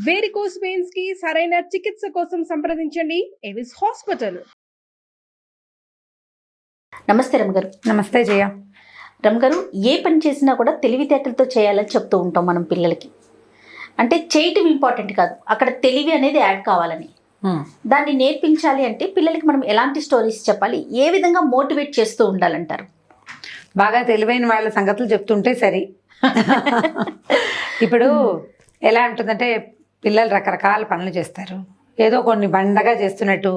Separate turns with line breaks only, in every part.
Varicose veins కి సరైన చికిత్స కోసం సంప్రదించండి ఎవిస్ హాస్పిటల్.
నమస్తే రమగారు.
నమస్తే జయ.
రమగారు, ఏ పని చేసినా కూడా తెలివితేటలతో చేయాలని చెప్తూ ఉంటాం మనం పిల్లలకి. అంటే చేయటం ఇంపార్టెంట్ కాదు, అక్కడ తెలివి అనేది యాడ్ కావాలని. దాన్ని నేర్పించాలి అంటే పిల్లలకి మనం ఎలాంటి స్టోరీస్ చెప్పాలి, ఏ విధంగా మోటివేట్ చేస్తూ ఉండాలంటారు?
బాగా తెలివైన వాళ్ళ సంగతులు చెప్తుంటే సరి. ఇప్పుడు ఎలా ఉంటుందంటే పిల్లలు రకరకాల పనులు చేస్తారు. ఏదో కొన్ని బండగా చేస్తున్నట్టు,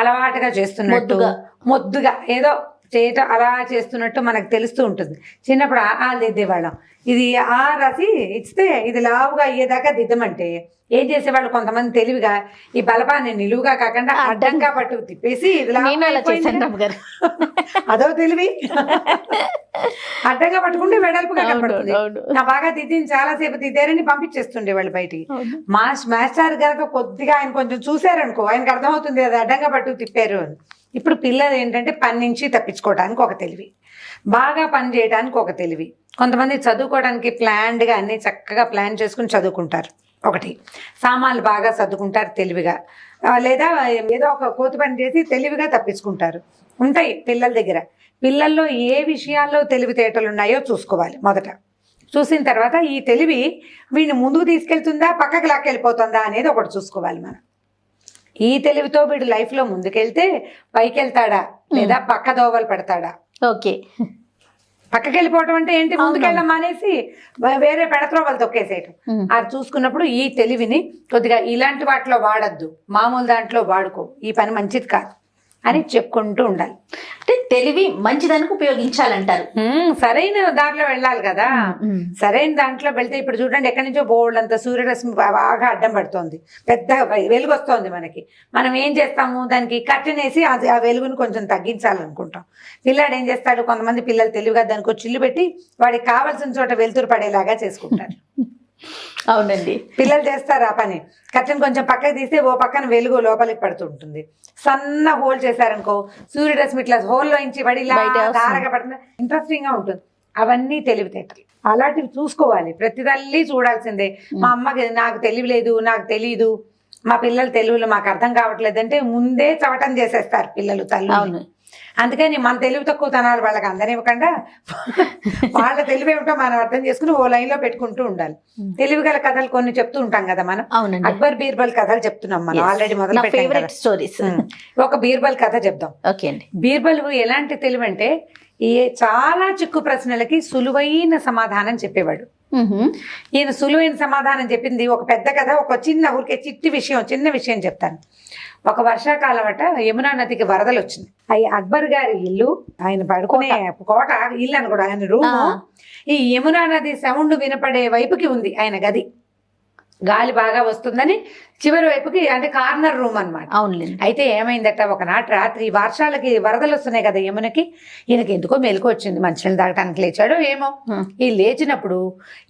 అలవాటుగా చేస్తున్నట్టు, మొద్దుగా ఏదో చేయటం అలా చేస్తున్నట్టు మనకు తెలుస్తూ ఉంటుంది. చిన్నప్పుడు ఆలు దిద్దేవాళ్ళం. ఇది ఆ రాసి ఇస్తే ఇది లావుగా అయ్యేదాకా దిద్దమంటే ఏం చేసేవాళ్ళు, కొంతమంది తెలివిగా ఈ బలపాన్ని నిలువుగా కాకుండా అడ్డంగా పట్టుకు తిప్పేసి అదో తెలివి. అడ్డంగా పట్టుకుంటే వెడల్పుగా కనపడుతుంది. నా బాగా దిద్దిని చాలాసేపు దిద్దారని పంపించేస్తుండే వాళ్ళు బయటికి. మాస్టర్ కనుక కొద్దిగా ఆయన కొంచెం చూసారనుకో, ఆయనకు అర్థమవుతుంది అది అడ్డంగా పట్టుకు తిప్పారు అని. ఇప్పుడు పిల్లలు ఏంటంటే పని నుంచి తప్పించుకోవడానికి ఒక తెలివి, బాగా పని చేయడానికి ఒక తెలివి. కొంతమంది చదువుకోవడానికి ప్లాన్డ్గా అన్ని చక్కగా ప్లాన్ చేసుకుని చదువుకుంటారు. ఒకటి సామాన్లు బాగా సర్దుకుంటారు తెలివిగా, లేదా ఏదో ఒక కోతి పని చేసి తెలివిగా తప్పించుకుంటారు. ఉంటాయి పిల్లల దగ్గర. పిల్లల్లో ఏ విషయాల్లో తెలివితేటలు ఉన్నాయో చూసుకోవాలి. మొదట చూసిన తర్వాత ఈ తెలివి వీడిని ముందుకు తీసుకెళ్తుందా పక్కకి లాక్కెళ్ళిపోతుందా అనేది ఒకటి చూసుకోవాలి మనం. ఈ తెలివితో వీడు లైఫ్లో ముందుకెళ్తే పైకి వెళ్తాడా లేదా పక్క దోవలు పెడతాడా.
ఓకే,
పక్కకి వెళ్ళిపోవటం అంటే ఏంటి, ముందుకెళ్ళడం మానేసి వేరే పెడత్రోవలు తొక్కేసేయటం. అది చూసుకున్నప్పుడు ఈ తెలివిని కొద్దిగా ఇలాంటి వాటిలో వాడద్దు, మామూలు దాంట్లో వాడుకో, ఈ పని మంచిది కాదు అని చెప్పుకుంటూ ఉండాలి.
అంటే తెలివి మంచిదానికి ఉపయోగించాలంటారు.
సరైన దాంట్లో వెళ్ళాలి కదా. సరైన దాంట్లో వెళ్తే ఇప్పుడు చూడండి, ఎక్కడి నుంచో బోల్డంత సూర్యరశ్మి బాగా అడ్డం పడుతోంది, పెద్ద వెలుగు వస్తోంది మనకి. మనం ఏం చేస్తాము, దానికి కట్టెన్ వేసి ఆ వెలుగుని కొంచెం తగ్గించాలనుకుంటాం. పిల్లాడు ఏం చేస్తాడు, కొంతమంది పిల్లలు తెలివిగా దానికి చిల్లు పెట్టి వాడికి కావాల్సిన చోట వెలుతురు పడేలాగా చేసుకుంటారు.
అవునండి,
పిల్లలు చేస్తారు ఆ పని. కట్టెను కొంచెం పక్కకి తీస్తే ఓ పక్కన వెలుగు లోపలికి పడుతుంటుంది. సన్న హోల్ చేశారనుకో, సూర్యరశ్మి ఇట్లా హోల్లో నుంచి పడి దారగా పడుతుంది, ఇంట్రెస్టింగ్ గా ఉంటుంది. అవన్నీ తెలివితేటలు. అలాంటివి చూసుకోవాలి, ప్రతి తల్లి చూడాల్సిందే. మా అమ్మకి నాకు తెలివి లేదు, నాకు తెలీదు, మా పిల్లలు తెలుగులో మాకు అర్థం కావట్లేదు అంటే ముందే చవటం చేసేస్తారు పిల్లలు తల్లి. అందుకని మన తెలివి తక్కువ తనాలు వాళ్ళకి అందనివ్వకుండా వాళ్ళ తెలివి ఏమిటో మనం అర్థం చేసుకుని ఓ లైన్ లో పెట్టుకుంటూ ఉండాలి. తెలివి గల కథలు కొన్ని చెప్తూ ఉంటాం కదా మనం. అక్బర్ బీర్బల్ కథలు చెప్తున్నాం మనం, ఆల్రెడీ మొదలు పెట్టాం. ఒక బీర్బల్ కథ చెప్దాం. బీర్బల్ ఎలాంటి తెలివి అంటే చాలా చిక్కు ప్రశ్నలకి సులువైన సమాధానం చెప్పేవాడు. ఈయన సులువైన సమాధానం చెప్పింది ఒక పెద్ద కథ, ఒక చిన్న ఊరికే చిన్న విషయం చెప్తాను. ఒక వర్షాకాలం అట యమునా నదికి వరదలు వచ్చింది. అవి అక్బర్ గారి ఇల్లు, ఆయన పడుకునే కోట ఇల్లు అని కూడా ఆయన రూము ఈ యమునా నది సౌండ్ వినపడే వైపుకి ఉంది ఆయన గది. గాలి బాగా వస్తుందని చివరి వైపుకి, అంటే కార్నర్ రూమ్ అనమాట. అయితే ఏమైందట, ఒకనాటి రాత్రి వర్షాలకి వరదలు వస్తున్నాయి కదా యమునకి, ఈయనకి ఎందుకో మెలకు వచ్చింది, మంచినీళ్ళు తాగటానికి లేచాడో ఏమో. ఈ లేచినప్పుడు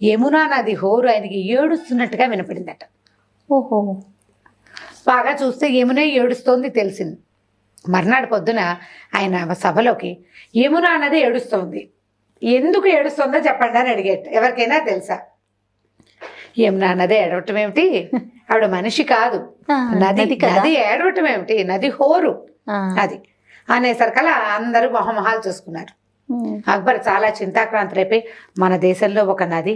యమునా నది హోరు ఆయనకి ఏడుస్తున్నట్టుగా వినపడిందట.
ఓహో,
బాగా చూస్తే యమునే ఏడుస్తోంది తెలిసింది. మర్నాడు పొద్దున ఆయన సభలోకి యమునా నది ఏడుస్తోంది, ఎందుకు ఏడుస్తోందో చెప్పండి అని అడిగేట. ఎవరికైనా తెలుసా? యమునా నది ఏడవటం ఏమిటి, ఆవిడ మనిషి కాదు, నది ఏడవటం ఏమిటి, నది హోరు అది అనేసరికలా అందరూ మొహమొహాలు చూసుకున్నారు. అక్బర్ చాలా చింతాక్రాంతులైపోయి, మన దేశంలో ఒక నది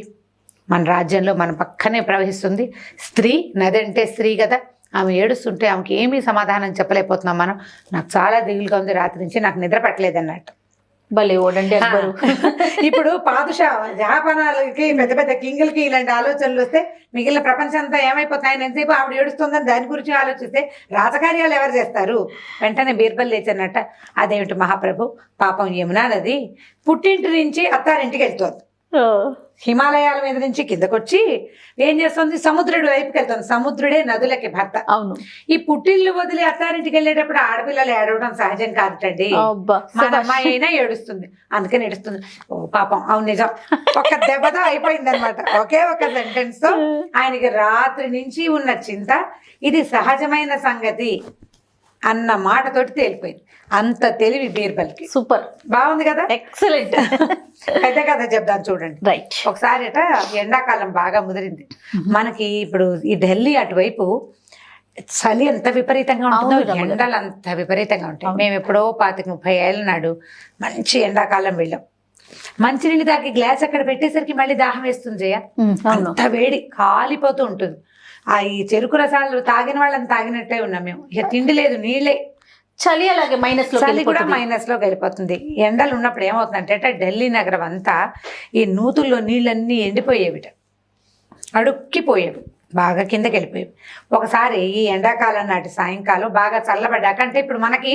మన రాజ్యంలో మన పక్కనే ప్రవహిస్తుంది, స్త్రీ, నది అంటే స్త్రీ కదా, ఆమె ఏడుస్తుంటే ఆమెకి ఏమీ సమాధానం చెప్పలేకపోతున్నాం మనం, నాకు చాలా దిగులుగా ఉంది, రాత్రి నుంచి నాకు నిద్ర పట్టలేదు అన్నట్టు.
భలే ఓడండి అక్బరు.
ఇప్పుడు పాదుషా జహాపనాలకి పెద్ద పెద్ద కింగులకి ఇలాంటి ఆలోచనలు వస్తే మిగిలిన ప్రపంచం అంతా ఏమైపోతుంది, ఆయన ఎంతసేపు ఆవిడ ఏడుస్తుందని దాని గురించి ఆలోచిస్తే రాజకార్యాలు ఎవరు చేస్తారు? వెంటనే బీర్బల్ లేచన్నట్ట, అదేమిటి మహాప్రభు, పాపం యమునా నది పుట్టింటి నుంచి అత్తారింటికి వెళ్తోంది, హిమాలయాల మీద నుంచి కిందకొచ్చి ఏం చేస్తుంది, సముద్రుడి వైపుకి వెళ్తుంది. సముద్రుడే నదులకి భర్త.
అవును,
ఈ పుట్టిల్లు వదిలి అత్తారింటికి వెళ్ళేటప్పుడు ఆడపిల్లలు ఏడవడం సహజం కాదుటండి. మన అమ్మాయి అయినా ఏడుస్తుంది, అందుకని ఏడుస్తుంది. ఓ పాపం, అవును నిజం. ఒక దెబ్బతో అయిపోయింది అనమాట, ఒకే ఒక సెంటెన్స్ తో ఆయనకి రాత్రి నుంచి ఉన్న చింత, ఇది సహజమైన సంగతి అన్న మాటతోటి తేలిపోయింది. అంత తెలివి బీర్బల్కి.
సూపర్,
బాగుంది కదా,
ఎక్సలెంట్.
పెద్ద కథ చెప్తాను చూడండి.
రైట్.
ఒకసారి ఎండాకాలం బాగా ముదిరింది మనకి. ఇప్పుడు ఈ ఢిల్లీ అటువైపు చలి ఎంత విపరీతంగా ఉంటుందో, ఎండలు అంత విపరీతంగా ఉంటాయి. మేము ఎప్పుడో 25-30 ఏళ్ళ నాడు మంచి ఎండాకాలం వెళ్ళాం. మంచినీళ్ళు తాగి గ్లాస్ అక్కడ పెట్టేసరికి మళ్ళీ దాహం వేస్తుంది జయ. అంత వేడి కాలిపోతూ ఉంటుంది. ఈ చెరుకు రసాలు తాగిన వాళ్ళని తాగినట్టే ఉన్నాం మేము. ఇక తిండి లేదు, నీళ్ళే.
చలి అలాగే
చలి కూడా మైనస్ లోకి వెళ్ళిపోతుంది. ఎండలు ఉన్నప్పుడు ఏమవుతుందంటే ఢిల్లీ నగరం అంతా ఈ నూతుల్లో నీళ్ళన్నీ ఎండిపోయేవిట, అడుక్కిపోయేవి, బాగా కిందకి వెళ్ళిపోయేవి. ఒకసారి ఈ ఎండాకాలం నాటి సాయంకాలం బాగా చల్లబడ్డాక, అంటే ఇప్పుడు మనకి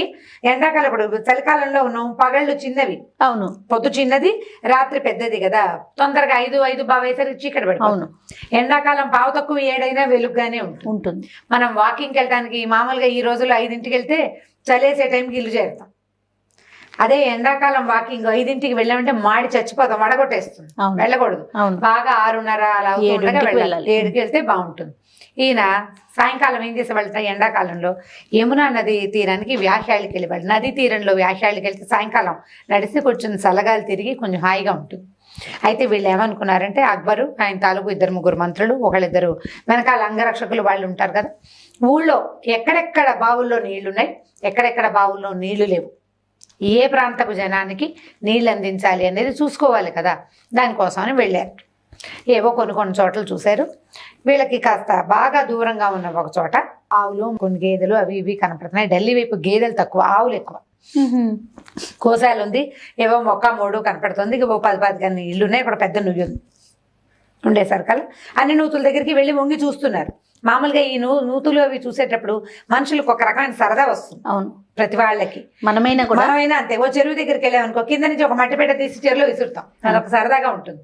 ఎండాకాలం, ఇప్పుడు చలికాలంలో ఉన్నాం, పగళ్ళు చిన్నవి,
అవును,
పొద్దు చిన్నది, రాత్రి పెద్దది కదా, తొందరగా 5 బావేసరికి చీకటి పడిపోతుంది. ఎండాకాలం పావు తక్కువ 7 వెలుగుగానే ఉంటుంది. మనం వాకింగ్కి వెళ్ళడానికి మామూలుగా ఈ రోజుల్లో 5ంటికి వెళ్తే చలేసే టైంకి ఇల్లు చేరుతాం. అదే ఎండాకాలం వాకింగ్ 5ంటికి వెళ్ళామంటే మాడి చచ్చిపోతాం, వడగొట్టేస్తుంది, వెళ్ళకూడదు. బాగా 6:30 అలా 7కి వెళ్తే బాగుంటుంది. ఈయన సాయంకాలం ఏం చేసి వెళ్తాం, ఎండాకాలంలో యమునా నది తీరానికి వ్యాఖ్యాళ్ళకి వెళ్ళి నదీ తీరంలో వ్యాఖ్యాళ్ళకి వెళ్తే సాయంకాలం నడిసి కొంచెం చల్లగాలి తిరిగి కొంచెం హాయిగా ఉంటుంది. అయితే వీళ్ళు ఏమనుకున్నారంటే, అక్బరు ఆయన తాలూకు 2-3 మంత్రులు, ఒకళ్ళిద్దరు వెనకాల అంగరక్షకులు వాళ్ళు ఉంటారు కదా, ఊళ్ళో ఎక్కడెక్కడ బావుల్లో నీళ్లున్నాయి, ఎక్కడెక్కడ బావుల్లో నీళ్లు లేవు, ఏ ప్రాంతపు జనానికి నీళ్ళు అందించాలి అనేది చూసుకోవాలి కదా, దానికోసమని వెళ్ళారు. ఏవో కొన్ని చోట్ల చూశారు. వీళ్ళకి కాస్త బాగా దూరంగా ఉన్న ఒక చోట ఆవులు, కొన్ని గేదెలు అవి ఇవి కనపడుతున్నాయి. ఢిల్లీ వైపు గేదెలు తక్కువ, ఆవులు ఎక్కువ. కోసాలు ఉంది, ఏవో 1-3 కనపడుతుంది. ఓ 10-15 ఇళ్ళు ఉన్నాయి. ఇక్కడ పెద్ద నుయ్యి ఉంది. ఉండేసరికల్లా అన్ని నూతుల దగ్గరికి వెళ్ళి వంగి చూస్తున్నారు. మామూలుగా ఈ నూతులు అవి చూసేటప్పుడు మనుషులకు ఒక రకమైన సరదా వస్తుంది. అవును, ప్రతి వాళ్ళకి. మనమైనా అంతే. ఓ చెరువు దగ్గరికి వెళ్ళామనుకో, కింద నుంచి ఒక మట్టిపేట తీసి చెరువులో విసురుతాం, అదొక సరదాగా ఉంటుంది.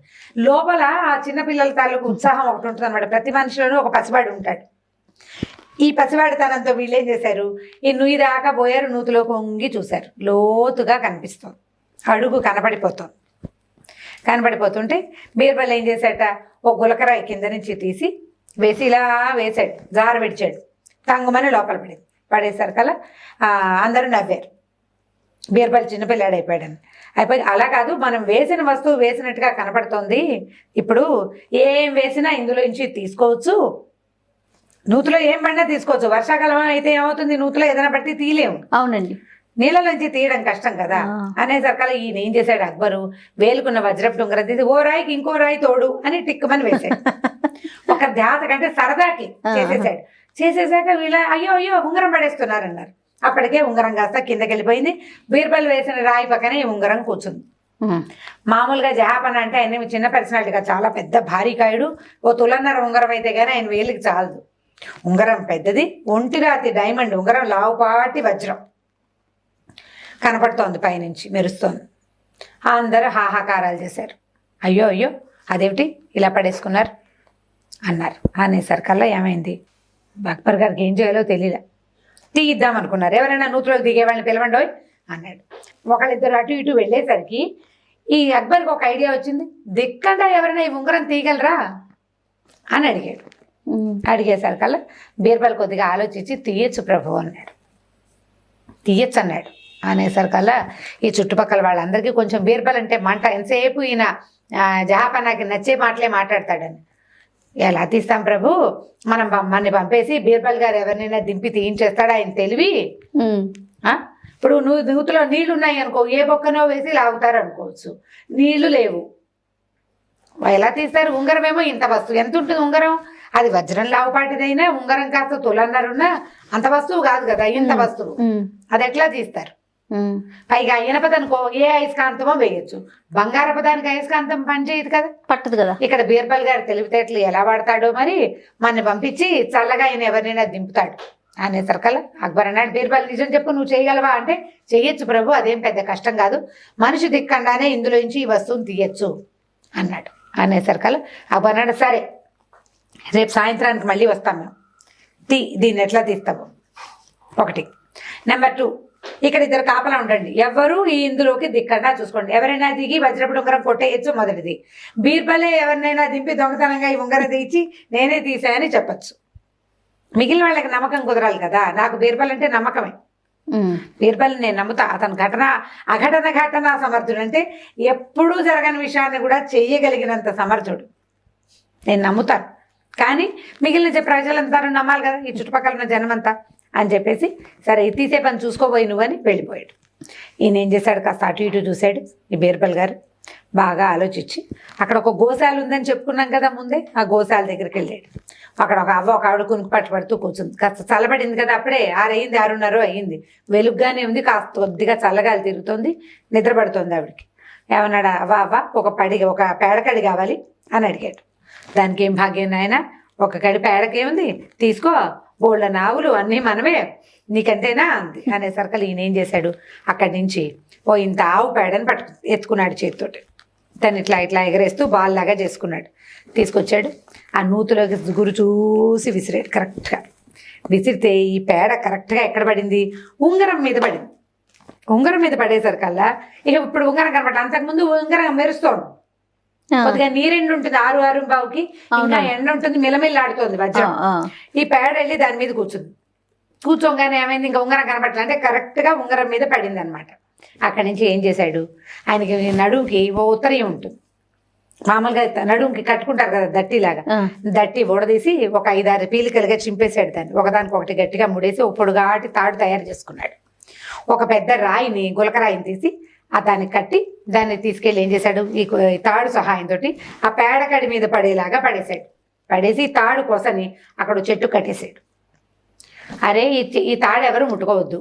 లోపల ఆ చిన్నపిల్లల తాలూకు ఉత్సాహం ఒకటి ఉంటుంది అనమాట. ప్రతి మనిషిలోనూ ఒక పసివాడు ఉంటాడు. ఈ పసివాడితనంతో వీళ్ళు ఏం చేశారు, ఈ నుయ్యి దాకా పోయారు, నూతులోకి వంగి చూశారు. లోతుగా కనిపిస్తుంది, అడుగు కనపడిపోతుంటే బీర్బల్ ఏం చేశాట, ఓ గులకరాయి కింద నుంచి తీసి వేసి ఇలా వేసాడు, జార విడిచాడు, తంగుమని లోపల పడేసరికల్లా అందరూ నవ్వారు. బీర్బల్ చిన్నపిల్లాడు అయిపోయాడని. అలా కాదు, మనం వేసిన వస్తువు వేసినట్టుగా కనపడుతోంది, ఇప్పుడు ఏం వేసినా ఇందులో నుంచి తీసుకోవచ్చు, నూతులో ఏం పడినా తీసుకోవచ్చు. వర్షాకాలం అయితే ఏమవుతుంది, నూతులో ఏదైనా పడితే తీయలేము. అవునండి, నీళ్ళ నుంచి తీయడం కష్టం కదా అనేసరికల్లా ఈయన ఏం చేశాడు, అక్బరు వేలుకున్న వజ్రపు ఉంగరం తీసి ఓ రాయికి ఇంకో రాయి తోడు అని టిక్కుమని వేశాడు. ఒక ధ్యాస కంటే సరదాకి చేసేసాక వీళ్ళ అయ్యో ఉంగరం పడేస్తున్నారన్నారు. అప్పటికే ఉంగరం కాస్త కిందకి వెళ్ళిపోయింది. బీర్బల్ వేసిన రాయి పక్కనే ఈ ఉంగరం కూర్చుంది. మామూలుగా జహాపన అంటే ఆయన చిన్న పర్సనాలిటీగా చాలా పెద్ద భారీకాయుడు. ఓ 1.5 తులం ఉంగరం అయితే గానీ ఆయన వేలికి చాలదు. ఉంగరం పెద్దది, ఒంటిరాతి డైమండ్ ఉంగరం, లావుపాటి వజ్రం కనపడుతోంది, పైనుంచి మెరుస్తోంది. అందరూ హాహాకారాలు చేశారు. అయ్యో అదేమిటి ఇలా పడేసుకున్నారు అన్నారు. అనేసరికల్లా ఏమైంది, అక్బర్ గారికి ఏం చేయాలో తెలియలే. తీయిద్దాం అనుకున్నారు. ఎవరైనా నూతులోకి దిగే వాళ్ళని పిలవండి అన్నాడు. ఒకళ్ళిద్దరు అటు ఇటు వెళ్ళేసరికి ఈ అక్బర్కి ఒక ఐడియా వచ్చింది. దిక్కండా ఎవరైనా ఈ ఉంగరం తీయగలరా అని అడిగాడు. అడిగేసరికల్లా బీర్బల్ కొద్దిగా ఆలోచించి తీయచ్చు ప్రభు అన్నాడు. తీయచ్చు అన్నాడు. అనేసరికల్లా ఈ చుట్టుపక్కల వాళ్ళందరికీ కొంచెం బీర్బల్ అంటే మంట. ఎంతసేపు ఈయన జహాపనాకి నచ్చే మాటలే మాట్లాడతాడని. ఎలా తీస్తాం ప్రభు, మనని పంపేసి బీర్బల్ గారు ఎవరినైనా దింపి తీయించేస్తాడా ఆయన తెలివి. ఇప్పుడు నూతులో నీళ్లు ఉన్నాయి అనుకో, ఏ బొక్కనో వేసి లాగుతారు అనుకోవచ్చు, నీళ్లు లేవు, ఎలా తీస్తారు? ఉంగరం ఏమో ఇంత వస్తువు, ఎంత ఉంటుంది ఉంగరం, అది వజ్రం లావుపాటిదైనా ఉంగరం కాస్త 1.5 తులం అంత వస్తువు కాదు కదా, ఇంత వస్తువు, అది ఎట్లా తీస్తారు? పైగా ఇనపదనుకో ఏ అయస్కాంతమో వేయచ్చు, బంగారపదానికి అయస్కాంతం పనిచేయదు కదా, పట్టదు కదా. ఇక్కడ బీర్బల్ గారి తెలివితేటలు ఎలా వాడతాడో మరి, మన పంపించి చల్లగా ఆయన ఎవరినైనా దింపుతాడు అనేసరికల్లా అక్బర్ అన్నాడు, బీర్బల్ నిజం చెప్పు, నువ్వు చేయగలవా అంటే, చెయ్యొచ్చు ప్రభు, అదేం పెద్ద కష్టం కాదు, మనిషి దిక్కండానే ఇందులో నుంచి ఈ వస్తువుని తీయచ్చు అన్నాడు. అనేసరికల్లా అక్బర్ అన్నాడు, సరే రేపు సాయంత్రానికి మళ్ళీ వస్తాం మేము, దీన్ని ఎట్లా తీస్తావు? 1. నెంబర్ 2, ఇక్కడ 2 కాపలా ఉండండి, ఎవరు ఈ ఇందులోకి దిక్కండా చూసుకోండి, ఎవరైనా దిగి వజ్రపు ఉంగరం కొట్టేయచ్చు. మొదటిది, బీర్బలే ఎవరినైనా దింపి దొంగతనంగా ఈ ఉంగరం తీసి నేనే తీసాయని చెప్పచ్చు. మిగిలిన వాళ్ళకి నమ్మకం కుదరాలి కదా, నాకు బీర్బల్ అంటే నమ్మకమే. బీర్బల్ నేను నమ్ముతా. అతను అఘటన సమర్థుడు అంటే ఎప్పుడూ జరగని విషయాన్ని కూడా చెయ్యగలిగినంత సమర్థుడు, నేను నమ్ముతాను. కానీ మిగిలిన ప్రజలంతా నమ్మాలి కదా, ఈ చుట్టుపక్కల ఉన్న జనమంతా అని చెప్పేసి సరే ఇది తీసే పని చూసుకోబోయి నువ్వని వెళ్ళిపోయాడు. ఈయన ఏం చేశాడు, కాస్త అటు ఇటు చూశాడు. ఈ బీర్బల్ గారు బాగా ఆలోచించి అక్కడ ఒక గోశాల ఉందని చెప్పుకున్నాం కదా ముందే, ఆ గోశాల దగ్గరికి వెళ్ళాడు. అక్కడ ఒక అవ్వ ఒక ఆవిడ కునుకు పట్టుబడుతూ కూర్చుంది. కాస్త చల్లబడింది కదా, అప్పుడే 6 అయింది, 6:30 అయింది, వెలుగ్గానే ఉంది, కాస్త కొద్దిగా చల్లగాలి తిరుగుతుంది, నిద్రపడుతుంది ఆవిడకి. ఏమన్నాడు, అవ్వ ఒక పేడకడి కావాలి అని అడిగాడు. దానికి ఏం భాగ్యం నాయన, ఒక కడి పేడకేముంది, తీసుకో, బోళ్ళ నావులు అన్నీ మనమే, నీకంటేనా అంది. అనేసరికి ఈయన ఏం చేశాడు, అక్కడి నుంచి ఇంత ఆవు పేడని ఎత్తుకున్నాడు చేతితోటి. దాన్ని ఇట్లా ఎగరేస్తూ బాల్ లాగా చేసుకున్నాడు. తీసుకొచ్చాడు, ఆ నూతులోకి గురి చూసి విసిరాడు. కరెక్ట్గా విసిరితే ఈ పేడ కరెక్ట్గా ఎక్కడ పడింది, ఉంగరం మీద పడింది. ఉంగరం మీద పడేసరికల్లా ఇక ఇప్పుడు ఉంగరం కనపడ, అంతకుముందు ఉంగరం మెరుస్తోంది, కొద్దిగా నీరెండు ఉంటుంది, 6:6 ఇంకా ఎండ ఉంటుంది, మిలమిల్లాడుతోంది వజ్రం. ఈ పేడ వెళ్ళి దాని మీద కూర్చోగానే ఏమైంది, ఇంకా ఉంగరం కనపడలే, అంటే కరెక్ట్గా ఉంగరం మీద పడింది అనమాట. అక్కడి నుంచి ఏం చేశాడు, ఆయనకి నడుముకి ఓ ఉత్తరీయం ఉంటుంది, మామూలుగా నడుముకి కట్టుకుంటారు కదా దట్టిలాగా, దట్టి ఊడదీసి ఒక 5-6 పీలికలుగా చింపేశాడు. దాన్ని ఒకదానికొకటి గట్టిగా ముడేసి ఒక పొడుగాటి తాడు తయారు చేసుకున్నాడు. ఒక పెద్ద రాయిని, గులకరాయిని తీసి దాన్ని కట్టి దాన్ని తీసుకెళ్ళి ఏం చేశాడు, ఈ తాడు సహాయంతో ఆ పేడకడి మీద పడేలాగా పడేశాడు. పడేసి తాడు కోసని అక్కడ చెట్టు కట్టేశాడు. అరే ఈ తాడు ఎవరు ముట్టుకోవద్దు,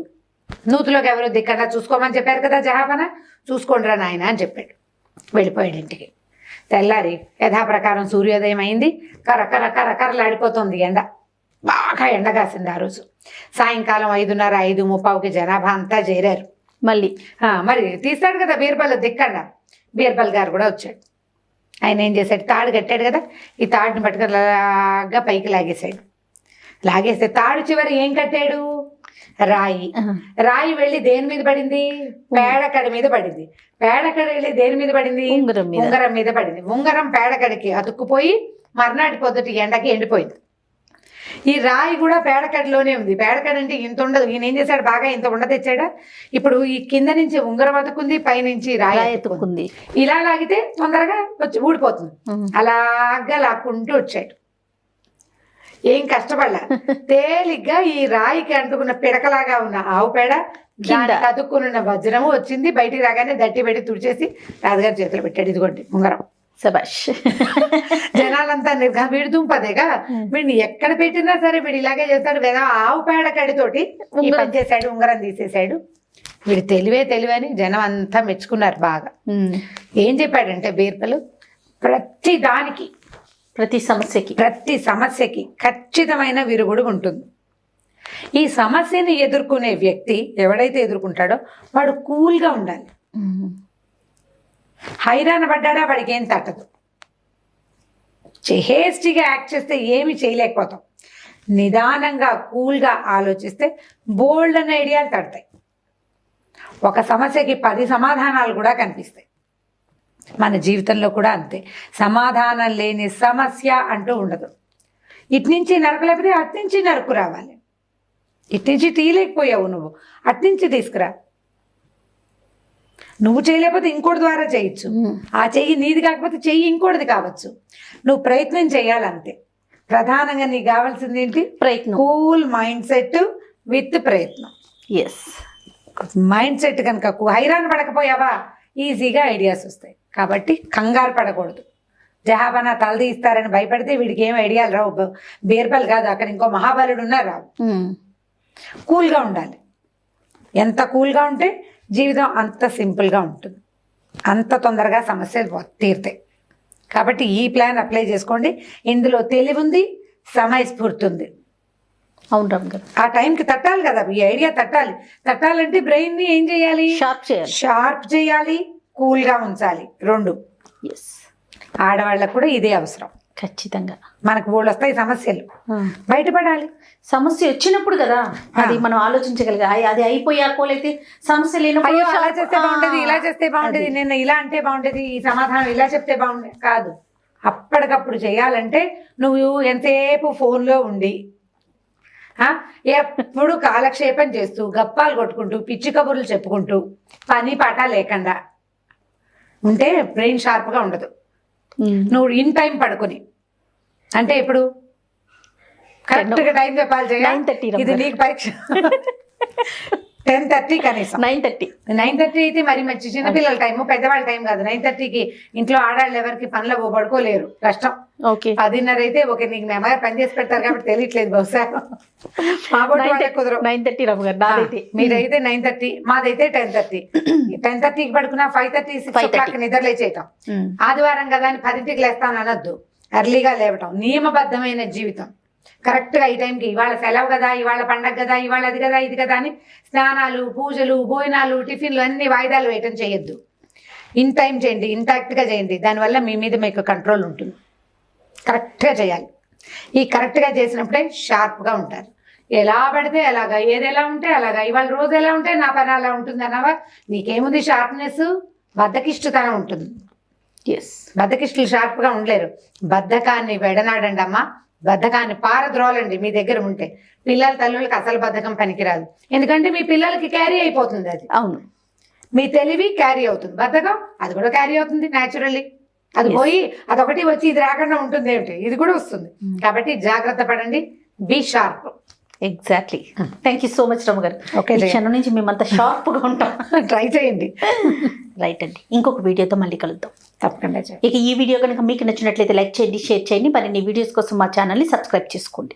నూతులోకి ఎవరు దిక్కగా చూసుకోమని చెప్పారు కదా జహాపన, చూసుకోండిరా నాయన అని చెప్పాడు. వెళ్ళిపోయాడు ఇంటికి. తెల్లారి యథాప్రకారం సూర్యోదయం అయింది. కర్రలాడిపోతుంది ఎండ, బాగా ఎండ కాసింది ఆ రోజు. సాయంకాలం 5:30, 5:30కి జనాభా అంతా చేరారు. మరి తీస్తాడు కదా బీర్బల్ దిక్కండా, బీర్బల్ గారు కూడా వచ్చాడు. ఆయన ఏం చేశాడు, తాడు కట్టాడు కదా, ఈ తాడుని పట్టుకుని అలాగా పైకి లాగేశాడు. లాగేస్తే తాడు చివరి ఏం కట్టాడు, రాయి వెళ్ళి దేని మీద పడింది, పేడకడి మీద పడింది. పేడకడి వెళ్ళి దేని మీద పడింది, ఉంగరం మీద పడింది. ఉంగరం పేడకడికి అతుక్కుపోయి మర్నాటి పొద్దుటి ఎండకి ఎండిపోయింది. ఈ రాయి కూడా పేడకడిలోనే ఉంది. పేడకడి అంటే ఇంత ఉండదు. ఈయన ఏం చేశాడు, బాగా ఇంత ఉండ తెచ్చాడా. ఇప్పుడు ఈ కింద నుంచి ఉంగరం అతుక్కుంది, పైనుంచి రాయి ఎత్తుకుంది. ఇలా లాగితే తొందరగా వచ్చి ఊడిపోతుంది. అలాగా లాక్కుంటూ వచ్చాడు. ఏం కష్టపడలా, తేలిగ్గా ఈ రాయికి అంటుకున్న పిడకలాగా ఉన్న ఆవు పేడ, దానికి అతుక్కున్న వజ్రము వచ్చింది. బయటికి రాగానే దట్టి పెట్టి తుడిచేసి రాజుగారి చేతిలో పెట్టాడు. ఇదిగోండి ఉంగరం.
సబాష్.
జనాలంతా వీడు దుంపదేగా, వీడిని ఎక్కడ పెట్టినా సరే వీడు ఇలాగే చేస్తాడు. వేదా ఆవు పేడ కడితోటి పని చేశాడు, ఉంగరం తీసేశాడు. వీడు తెలివే అని జనం అంతా మెచ్చుకున్నారు బాగా. ఏం చెప్పాడంటే బీర్బల్, ప్రతి సమస్యకి ఖచ్చితమైన విరుగుడు ఉంటుంది. ఈ సమస్యని ఎదుర్కొనే వ్యక్తి ఎవడైతే ఎదుర్కొంటాడో వాడు కూల్గా ఉండాలి. హైరాణ పడ్డాడా వాడికి ఏం తట్టదు. హేస్టీగా యాక్ట్ చేస్తే ఏమి చేయలేకపోతాం. నిదానంగా కూల్గా ఆలోచిస్తే బోల్డ్ అనే ఐడియాలు తడతాయి. ఒక సమస్యకి 10 సమాధానాలు కూడా కనిపిస్తాయి. మన జీవితంలో కూడా అంతే. సమాధానం లేని సమస్య అంటూ ఉండదు. ఇట్నుంచి నరకు లేకపోతే అట్నుంచి నరకు రావాలి. ఇట్నుంచి తీయలేకపోయావు నువ్వు, అట్నుంచి తీసుకురా. నువ్వు చేయలేకపోతే ఇంకోటి ద్వారా చేయొచ్చు. ఆ చెయ్యి నీది కాకపోతే చెయ్యి ఇంకోటిది కావచ్చు. నువ్వు ప్రయత్నం చేయాలంతే. ప్రధానంగా నీకు కావాల్సింది ఏంటి, ప్రయత్నం. కూల్ మైండ్ సెట్ విత్ ప్రయత్నం. మైండ్ సెట్ కనుక హైరాణ పడకపోయావా ఈజీగా ఐడియాస్ వస్తాయి. కాబట్టి కంగారు పడకూడదు. జహాపన తలదీస్తారని భయపడితే వీడికి ఏం ఐడియాలు రావు. బీర్బల్ కాదు, అక్కడ ఇంకో మహాబలుడు ఉన్నారు. రావు. కూల్గా ఉండాలి. ఎంత కూల్గా ఉంటే జీవితం అంత సింపుల్గా ఉంటుంది, అంత తొందరగా సమస్యలు తీరుతాయి. కాబట్టి ఈ ప్లాన్ అప్లై చేసుకోండి. ఇందులో తెలివి ఉంది, సమయస్ఫూర్తి ఉంది.
అవును రామ్ గారు.
ఆ టైంకి తట్టాలి కదా, ఈ ఐడియా తట్టాలంటే బ్రెయిన్ని ఏం చేయాలి, షార్ప్ చేయాలి, కూల్గా ఉంచాలి. 2 ఆడవాళ్ళకు కూడా ఇదే అవసరం.
ఖచ్చితంగా
మనకు బోళ్ళు వస్తాయి సమస్యలు, బయటపడాలి.
సమస్య వచ్చినప్పుడు కదా అది మనం ఆలోచించగలిగా. అది అయిపోయాకోలైతే సమస్య లేనప్పుడు
అలా చేస్తే బాగుండేది, ఇలా చేస్తే బాగుండేది, నేను ఇలా అంటే బాగుండేది, ఈ సమాధానం ఇలా చెప్తే బాగుండేది కాదు. అప్పటికప్పుడు చేయాలంటే నువ్వు ఎంతసేపు ఫోన్లో ఉండి ఎప్పుడు కాలక్షేపం చేస్తూ గప్పాలు కొట్టుకుంటూ పిచ్చి కబుర్లు చెప్పుకుంటూ పని పాట లేకుండా ఉంటే బ్రెయిన్ షార్ప్గా ఉండదు. నువ్వు ఇన్ టైం పడుకుని అంటే ఇప్పుడు కరెక్ట్గా టైం చెప్పాలి చేయాలి.
9:30
ఇది నీకు పరీక్ష 10:30 కనీసం 9:30 అయితే మరి మంచి చిన్నపిల్లల టైము, పెద్దవాళ్ళ టైం కాదు. 9:30కి ఇంట్లో ఆడాళ్ళు ఎవరికి పనులు పడుకోలేరు, కష్టం. 10:30 అయితే ఓకే, నీకు నెమ్మగా పని చేసి పెడతారు కాబట్టి తెలియట్లేదు బహుశా. కుదరవు
9:30 రమ్మగారు.
మీరైతే 9:30, మాదైతే 10:30. 10:30కి పడుకున్నా 5:30, 6 o'clock నిద్ర లేచేయటం. ఆదివారం కదా అని 10ంటికి లేస్తాను అనొద్దు, ఎర్లీగా లేవటం. నియమబద్ధమైన జీవితం, కరెక్ట్గా ఈ టైంకి. ఇవాళ సెలవు కదా, ఇవాళ పండగ కదా, ఇవాళ అది కదా ఇది కదా అని స్నానాలు, పూజలు, భోజనాలు, టిఫిన్లు అన్ని వాయిదాలు వేయటం చేయొద్దు. ఇన్ టైం చేయండి, ఇంటాక్ట్గా చేయండి. దానివల్ల మీ మీద మీకు కంట్రోల్ ఉంటుంది. కరెక్ట్గా చేయాలి. ఈ కరెక్ట్గా చేసినప్పుడే షార్ప్గా ఉంటారు. ఎలా పడితే అలాగా, ఏది ఎలా ఉంటే అలాగా, ఇవాళ రోజు ఎలా ఉంటే నా పని అలా ఉంటుంది అన్నవా. నీకేముంది షార్ప్నెస్, బద్ధకిష్టుతనం ఉంటుంది. బద్ధకిష్టులు షార్ప్గా ఉండలేరు. బద్ధకాన్ని వెడనాడండి అమ్మా, బద్ధకాన్ని పారద్రోలండి మీ దగ్గర ఉంటే. పిల్లల తల్లులకి అసలు బద్ధకం పనికిరాదు, ఎందుకంటే మీ పిల్లలకి క్యారీ అయిపోతుంది అది.
అవును,
మీ తెలివి క్యారీ అవుతుంది, బద్ధకం అది కూడా క్యారీ అవుతుంది న్యాచురల్లీ. అది పోయి అదొకటి వచ్చి ఇది రాకుండా ఉంటుంది ఏమిటి, ఇది కూడా వస్తుంది. కాబట్టి జాగ్రత్త పడండి, be sharp.
Exactly. Thank you so much Ramma గారు. ఈ క్షణం నుంచి మేమంతా షార్ప్గా ఉంటాం.
ట్రై చేయండి.
రైట్ అండి, ఇంకొక వీడియోతో మళ్ళీ కలుద్దాం
తప్పకుండా.
ఇక ఈ వీడియో కనుక మీకు నచ్చినట్లయితే లైక్ చేయండి, షేర్ చేయండి. మరిన్ని వీడియోస్ కోసం మా ఛానల్ని సబ్స్క్రైబ్ చేసుకోండి.